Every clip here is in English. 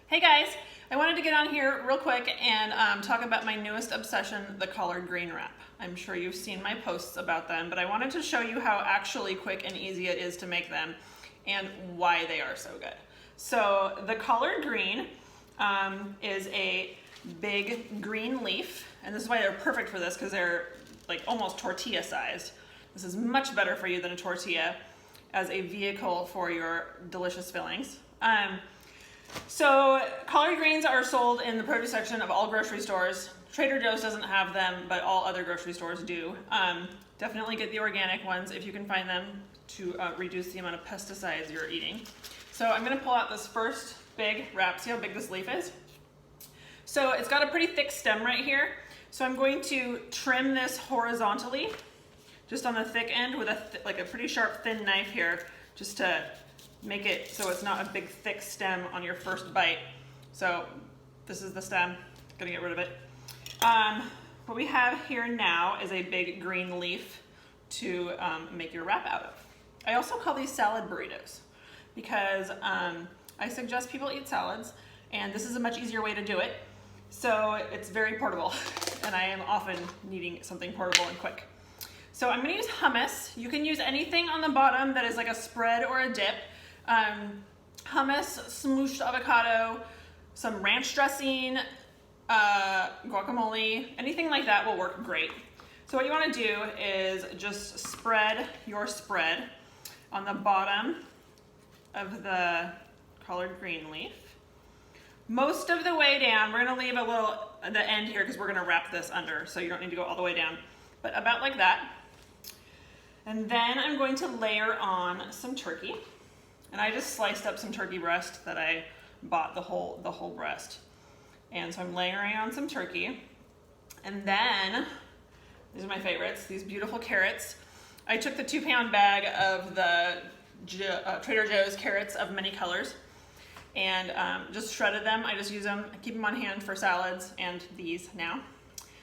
Hey guys, I wanted to get on here real quick and talk about my newest obsession, the collard green wrap. I'm sure you've seen my posts about them, but I wanted to show you how actually quick and easy it is to make them and why they are so good. So the collard green is a big green leaf, and this is why they're perfect for this, because they're like almost tortilla sized. This is much better for you than a tortilla as a vehicle for your delicious fillings. So collard greens are sold in the produce section of all grocery stores. Trader Joe's doesn't have them, but all other grocery stores do. Definitely get the organic ones if you can find them to reduce the amount of pesticides you're eating. So I'm gonna pull out this first big wrap. See how big this leaf is? So it's got a pretty thick stem right here. So I'm going to trim this horizontally, just on the thick end with like a pretty sharp thin knife here, just to make it so it's not a big thick stem on your first bite. So this is the stem, gonna get rid of it. What we have here now is a big green leaf to make your wrap out of. I also call these salad burritos because I suggest people eat salads, and this is a much easier way to do it. So it's very portable, and I am often needing something portable and quick. So I'm gonna use hummus. You can use anything on the bottom that is like a spread or a dip. Hummus, smooshed avocado, some ranch dressing, guacamole, anything like that will work great. So what you want to do is just spread your spread on the bottom of the collard green leaf. Most of the way down. We're going to leave a little at the end here because we're going to wrap this under, so you don't need to go all the way down, but about like that. And then I'm going to layer on some turkey. And I just sliced up some turkey breast that I bought the whole breast. And so I'm layering on some turkey. And then, these are my favorites, these beautiful carrots. I took the 2-pound bag of the Trader Joe's carrots of many colors and just shredded them. I just use them, I keep them on hand for salads and these now.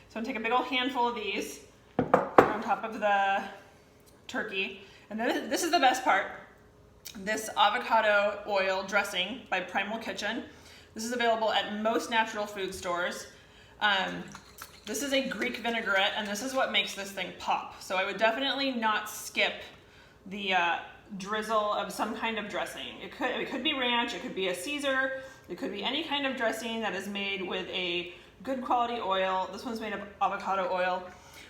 So I'm gonna take a big old handful of these, put on top of the turkey. And then this is the best part. This avocado oil dressing by Primal Kitchen. This is available at most natural food stores. This is a Greek vinaigrette, and this is what makes this thing pop. So I would definitely not skip the drizzle of some kind of dressing. It could be ranch, it could be a Caesar, it could be any kind of dressing that is made with a good quality oil. This one's made of avocado oil.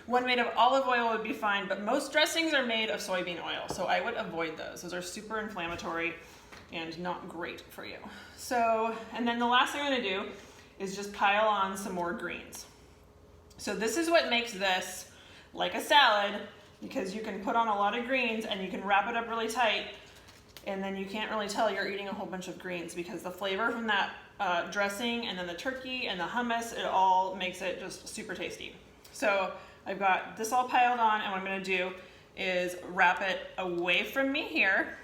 One made of olive oil would be fine, but most dressings are made of soybean oil, so I would avoid those. Those are super inflammatory and not great for you. So, and then the last thing I'm gonna do is just pile on some more greens. So this is what makes this like a salad, because you can put on a lot of greens and you can wrap it up really tight, and then you can't really tell you're eating a whole bunch of greens because the flavor from that dressing and then the turkey and the hummus, it all makes it just super tasty. So I've got this all piled on, and what I'm gonna do is wrap it away from me here,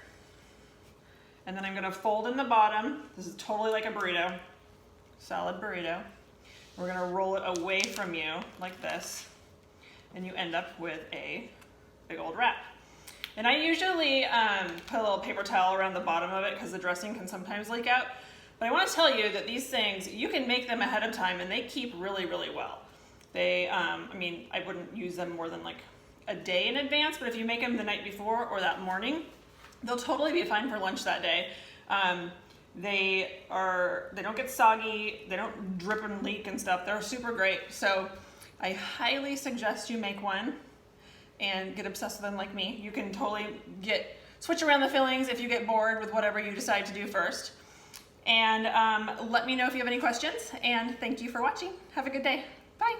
and then I'm gonna fold in the bottom. This is totally like a burrito, salad burrito. We're gonna roll it away from you like this, and you end up with a big old wrap. And I usually put a little paper towel around the bottom of it because the dressing can sometimes leak out. But I wanna tell you that these things, you can make them ahead of time and they keep really, really well. They, I mean, I wouldn't use them more than like a day in advance, but if you make them the night before or that morning, they'll totally be fine for lunch that day. They don't get soggy, they don't drip and leak and stuff. They're super great. So I highly suggest you make one and get obsessed with them like me. You can totally switch around the fillings if you get bored with whatever you decide to do first. And let me know if you have any questions, and thank you for watching. Have a good day. Bye.